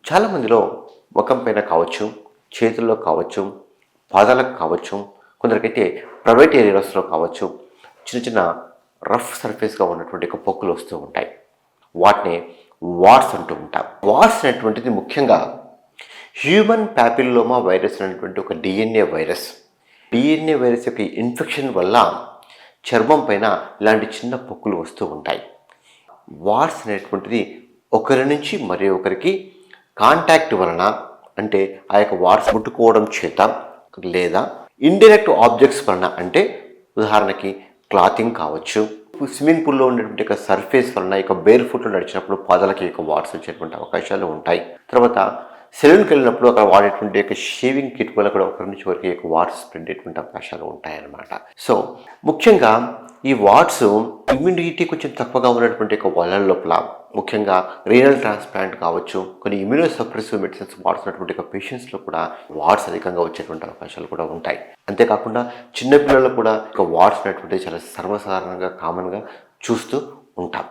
చాలామందిలో ముఖం పైన కావచ్చు, చేతుల్లో కావచ్చు, పాదాలకు కావచ్చు, కొందరికైతే ప్రైవేట్ ఏరియాస్లో కావచ్చు, చిన్న చిన్న రఫ్ సర్ఫేస్గా ఉన్నటువంటి ఒక పొక్కులు వస్తూ ఉంటాయి. వాటిని వాట్స్ అంటూ ఉంటాం. వాట్స్ అనేటువంటిది ముఖ్యంగా హ్యూమన్ ప్యాపిల్లోమా వైరస్ అనేటువంటి ఒక డిఎన్ఏ వైరస్. డిఎన్ఏ వైరస్ యొక్క ఇన్ఫెక్షన్ వల్ల చర్మం పైన ఇలాంటి చిన్న పొక్కులు వస్తూ ఉంటాయి. వాట్స్ అనేటువంటిది ఒకరి నుంచి మరి ఒకరికి కాంటాక్ట్ వలన, అంటే ఆ యొక్క వాట్స్ ముట్టుకోవడం చేత, లేదా ఇండైరెక్ట్ ఆబ్జెక్ట్స్ వలన, అంటే ఉదాహరణకి క్లాతింగ్ కావచ్చు, స్విమ్మింగ్ పూల్లో ఉండేటువంటి యొక్క సర్ఫేస్ వలన ఇక బేర్ ఫుట్లో నడిచినప్పుడు పాదాలకి యొక్క వాట్స్ వచ్చేటువంటి అవకాశాలు ఉంటాయి. తర్వాత సెలూన్కి వెళ్ళినప్పుడు అక్కడ వాడేటువంటి యొక్క షేవింగ్ కిట్ వల్ల కూడా ఒకరి నుంచి ఒకరికి యొక్క వాట్స్ స్ప్రెడ్ అయ్యేటువంటి అవకాశాలు ఉంటాయన్నమాట. సో ముఖ్యంగా ఈ వాట్స్ ఇమ్యూనిటీ కొంచెం తక్కువగా ఉన్నటువంటి యొక్క వాళ్ళ లోపల, ముఖ్యంగా రీనల్ ట్రాన్స్ప్లాంట్ కావచ్చు, కొన్ని ఇమ్యూనోసప్రెసివ్ మెడిసిన్స్ వాడుతున్నటువంటి ఒక పేషెంట్స్లో కూడా వాట్స్ అధికంగా వచ్చేటువంటి అవకాశాలు కూడా ఉంటాయి. అంతేకాకుండా చిన్నపిల్లలు కూడా ఒక వాట్స్ అనేటువంటిది చాలా సర్వసాధారణంగా కామన్గా చూస్తూ ఉంటాం.